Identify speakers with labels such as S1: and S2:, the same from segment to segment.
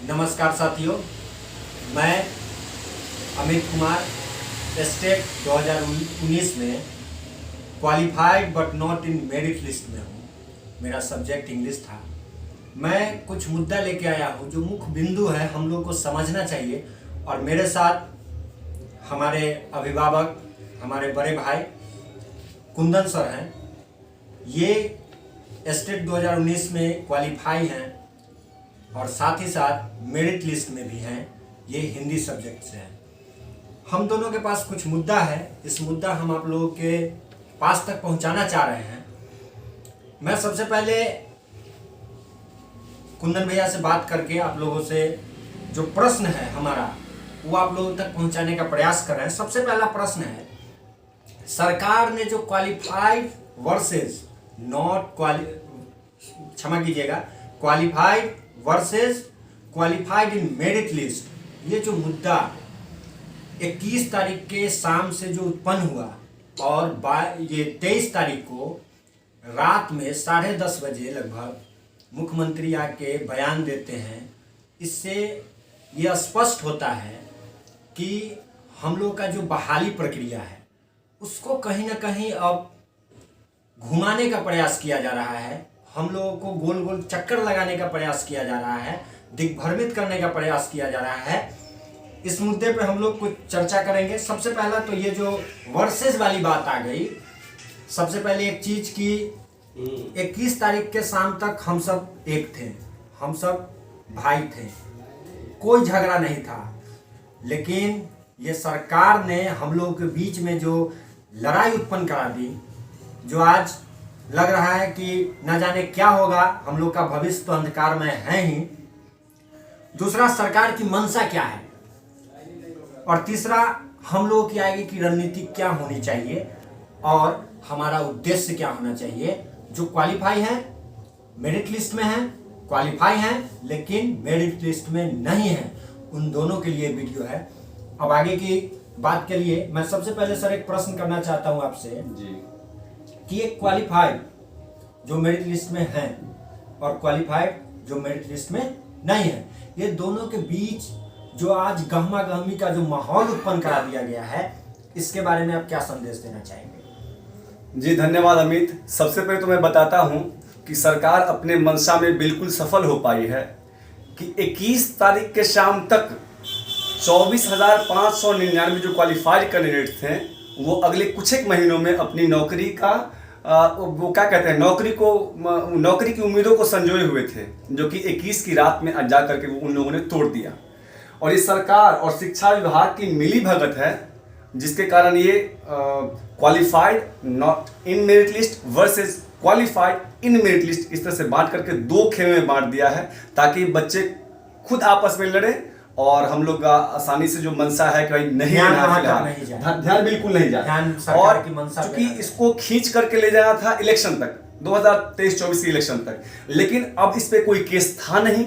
S1: नमस्कार साथियों, मैं अमित कुमार स्टेट 2019 में qualified but not in merit list में हूँ। मेरा सब्जेक्ट इंग्लिश था। मैं कुछ मुद्दा लेके आया हूँ जो मुख्य बिंदु है, हम लोग को समझना चाहिए। और मेरे साथ हमारे अभिभावक, हमारे बड़े भाई कुंदन सर हैं। ये स्टेट 2019 में क्वालिफाई हैं और साथ ही साथ मेरिट लिस्ट में भी हैं। ये हिंदी सब्जेक्ट से हैं। हम दोनों के पास कुछ मुद्दा है। इस मुद्दा हम आप लोगों के पास तक पहुंचाना चाह रहे हैं। मैं सबसे पहले कुंदन भैया से बात करके आप लोगों से जो प्रश्न है हमारा, वो आप लोगों तक पहुंचाने का प्रयास कर रहे हैं। सबसे पहला प्रश्न है, सरकार ने जो क्वालिफाइड वर्सेस नॉट क्षमा कीजिएगा, qualified versus qualified in merit list, ये जो मुद्दा 21 तारीख के शाम से जो उत्पन्न हुआ और ये 23 तारीख को रात में 10:30 बजे लगभग मुख्यमंत्री आके बयान देते हैं। इससे ये स्पष्ट होता है कि हम लोग का जो बहाली प्रक्रिया है उसको कहीं ना कहीं अब घुमाने का प्रयास किया जा रहा है। हम लोगों को गोल गोल चक्कर लगाने का प्रयास किया जा रहा है, दिग्भ्रमित करने का प्रयास किया जा रहा है। इस मुद्दे पर हम लोग कुछ चर्चा करेंगे। सबसे पहला तो ये जो वर्सेस वाली बात आ गई। सबसे पहले एक चीज की, 21 तारीख के शाम तक हम सब एक थे, हम सब भाई थे, कोई झगड़ा नहीं था। लेकिन ये सरकार ने हम लोगों के बीच में जो लड़ाई उत्पन्न करा दी, जो आज लग रहा है कि न जाने क्या होगा, हम लोग का भविष्य तो अंधकार में है ही। दूसरा, सरकार की मंशा क्या है, और तीसरा, हम लोगों की आगे की रणनीति क्या होनी चाहिए और हमारा उद्देश्य क्या होना चाहिए। जो क्वालिफाई है, मेरिट लिस्ट में है, क्वालिफाई है लेकिन मेरिट लिस्ट में नहीं है, उन दोनों के लिए वीडियो है। अब आगे की बात के लिए मैं सबसे पहले सर एक प्रश्न करना चाहता हूं आपसे
S2: जी
S1: कि एक क्वालिफाइड जो मेरिट लिस्ट में है और क्वालिफाइड जो मेरिट लिस्ट में नहीं है, ये दोनों के बीच जो आज गहमा गहमी का जो माहौल उत्पन्न करा दिया गया है, इसके बारे में आप क्या संदेश देना चाहेंगे?
S2: जी धन्यवाद अमित। सबसे पहले तो मैं बताता हूं कि सरकार अपने मंशा में बिल्कुल सफल हो पाई है कि 21 तारीख के शाम तक 24,599 जो क्वालिफाइड कैंडिडेट थे वो अगले कुछ एक महीनों में अपनी नौकरी का वो क्या कहते हैं, नौकरी की उम्मीदों को संजोए हुए थे, जो कि 21 की रात में जा करके वो उन लोगों ने तोड़ दिया। और ये सरकार और शिक्षा विभाग की मिली भगत है, जिसके कारण ये qualified not in merit list versus qualified in merit list इस तरह से बांट करके दो खेमे में बांट दिया है, ताकि बच्चे खुद आपस में लड़े और हम लोग आसानी से जो मनसा है कि भाई नहीं ध्यान बिल्कुल नहीं जाए। और चूंकि इसको खींच करके ले जाना था इलेक्शन तक, 2023-24 के इलेक्शन तक, लेकिन अब इस पे कोई केस था नहीं।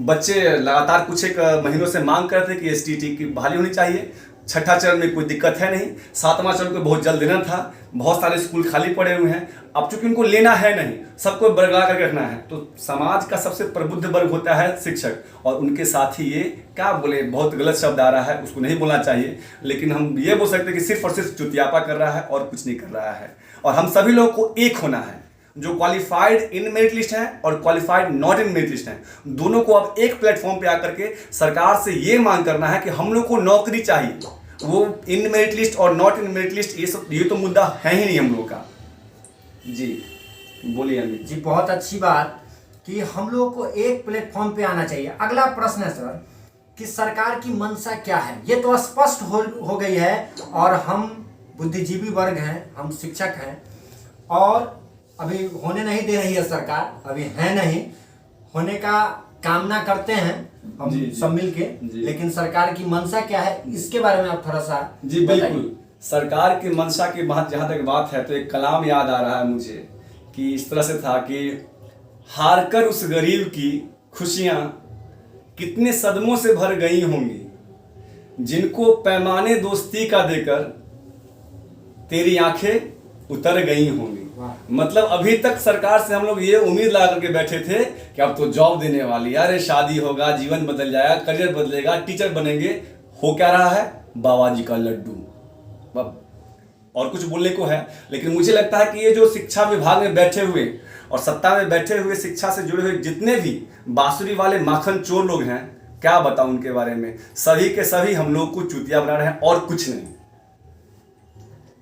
S2: बच्चे लगातार कुछ एक महीनों से मांग करते कि एसटीटी की बहाली होनी चाहिए। छठा चरण में कोई दिक्कत है नहीं, सातवां चरण को बहुत जल्द लेना था। बहुत सारे स्कूल खाली पड़े हुए हैं, अब चूंकि उनको लेना है नहीं, सबको बरकरार करके रखना है, तो समाज का सबसे प्रबुद्ध वर्ग होता है शिक्षक, और उनके साथ ही ये क्या बोले, बहुत गलत शब्द आ रहा है, उसको नहीं बोलना चाहिए, लेकिन हम ये बोल सकते हैं कि सिर्फ और सिर्फ चुतियापा कर रहा है और कुछ नहीं कर रहा है। और हम सभी लोग को एक होना है, जो क्वालिफाइड इन मेरिट लिस्ट है और qualified not in merit list है, दोनों को अब एक प्लेटफॉर्म पे आकर के सरकार से ये मांग करना है कि हम लोग को नौकरी चाहिए। वो इन मेरिट लिस्ट और नॉट इन मेरिट लिस्ट ये तो मुद्दा है ही नहीं हम लोग का। जी बोलिए अमित
S1: जी, बहुत अच्छी बात कि हम लोग को एक प्लेटफॉर्म पे आना चाहिए। अगला प्रश्न है सर कि सरकार की मंशा क्या है। ये तो स्पष्ट हो गई है और हम बुद्धिजीवी वर्ग हैं, हम शिक्षक हैं, और अभी होने नहीं दे रही है सरकार, अभी है नहीं, होने का कामना करते हैं हम सब मिलके, लेकिन सरकार की मंशा क्या है इसके बारे में आप थोड़ा सा
S2: जी बिल्कुल। सरकार की मंशा की बात जहाँ तक बात है तो एक कलाम याद आ रहा है मुझे कि इस तरह से था कि हार कर उस गरीब की खुशियाँ कितने सदमों से भर गई होंगी, जिनको पैमाने दोस्ती का देकर तेरी आंखें उतर गई होंगी।
S1: वाह।
S2: मतलब अभी तक सरकार से हम लोग ये उम्मीद लगा करके बैठे थे कि अब तो जॉब देने वाली है, अरे शादी होगा, जीवन बदल जाएगा, करियर बदलेगा, टीचर बनेंगे। हो क्या रहा है? बाबा जी का लड्डू। और कुछ बोलने को है, लेकिन मुझे लगता है कि ये जो शिक्षा विभाग में बैठे हुए और सत्ता में बैठे हुए शिक्षा से जुड़े हुए जितने भी बांसुरी वाले माखन चोर लोग हैं, क्या बताऊं उनके बारे में, सभी के सभी हम लोग को चूतिया बना रहे हैं और कुछ नहीं।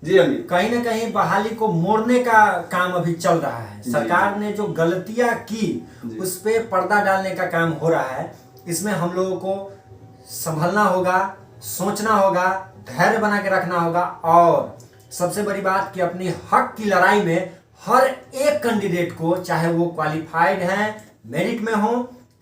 S2: जी अमित,
S1: कहीं ना कहीं बहाली को मोड़ने का काम अभी चल रहा है। सरकार ने जो गलतियां की उस पे पर्दा डालने का काम हो रहा है। इसमें हम लोगों को संभलना होगा, सोचना होगा, धैर्य बना के रखना होगा और सबसे बड़ी बात कि अपनी हक की लड़ाई में हर एक कैंडिडेट को, चाहे वो क्वालिफाइड है, मेरिट में हो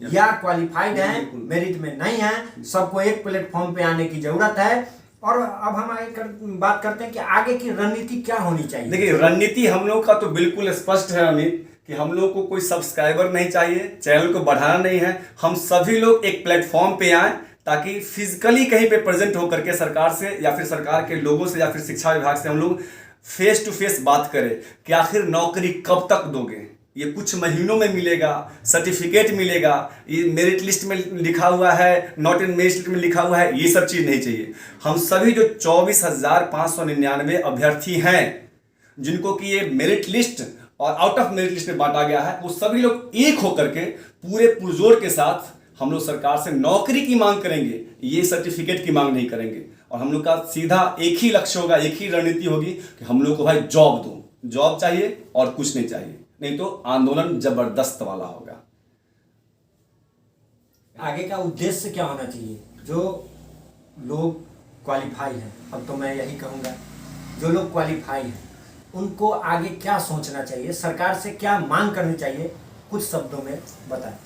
S1: या क्वालिफाइड है, मेरिट में नहीं है, सबको एक प्लेटफॉर्म पे आने की जरूरत है। और अब हम आगे बात करते हैं कि आगे की रणनीति क्या होनी चाहिए।
S2: देखिए, रणनीति हम लोग का तो बिल्कुल स्पष्ट है अमित, कि हम लोग को कोई सब्सक्राइबर नहीं चाहिए, चैनल को बढ़ाना नहीं है। हम सभी लोग एक प्लेटफॉर्म पे आए ताकि फिजिकली कहीं पे प्रेजेंट होकर के सरकार से या फिर सरकार के लोगों से या फिर शिक्षा विभाग से हम लोग फेस टू फेस बात करें कि आखिर नौकरी कब तक दोगे, ये कुछ महीनों में मिलेगा, सर्टिफिकेट मिलेगा, ये मेरिट लिस्ट में लिखा हुआ है, नॉट इन मेरिट लिस्ट में लिखा हुआ है, ये सब चीज़ नहीं चाहिए। हम सभी जो 24,599 अभ्यर्थी हैं जिनको कि ये मेरिट लिस्ट और आउट ऑफ मेरिट लिस्ट में बांटा गया है, वो सभी लोग एक होकर के पूरे पुरजोर के साथ हम लोग सरकार से नौकरी की मांग करेंगे, ये सर्टिफिकेट की मांग नहीं करेंगे। और हम लोग का सीधा एक ही लक्ष्य होगा, एक ही रणनीति होगी कि हम लोग को भाई जॉब दो, जॉब चाहिए और कुछ नहीं चाहिए, नहीं तो आंदोलन जबरदस्त वाला होगा।
S1: आगे का उद्देश्य क्या होना चाहिए? जो लोग क्वालिफाई हैं, अब तो मैं यही कहूँगा, जो लोग क्वालिफाई हैं उनको आगे क्या सोचना चाहिए, सरकार से क्या मांग करनी चाहिए, कुछ शब्दों में बताएं।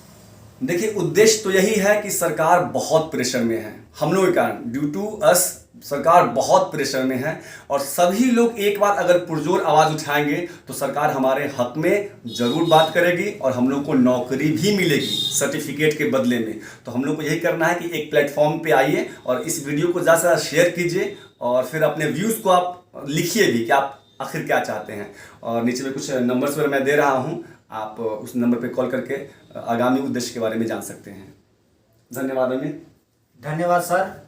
S2: देखिए, उद्देश्य तो यही है कि सरकार बहुत प्रेशर में है, हम लोगों के कारण, ड्यू टू अस सरकार बहुत प्रेशर में है। और सभी लोग एक बार अगर पुरजोर आवाज़ उठाएंगे तो सरकार हमारे हक में ज़रूर बात करेगी और हम लोग को नौकरी भी मिलेगी सर्टिफिकेट के बदले में। तो हम लोग को यही करना है कि एक प्लेटफॉर्म पे आइए और इस वीडियो को ज़्यादा से ज़्यादा शेयर कीजिए और फिर अपने व्यूज़ को आप लिखिए भी कि आप आखिर क्या चाहते हैं। और नीचे में कुछ नंबर्स पर मैं दे रहा हूँ, आप उस नंबर पे कॉल करके आगामी उद्देश्य के बारे में जान सकते हैं। धन्यवाद अमित।
S1: धन्यवाद सर।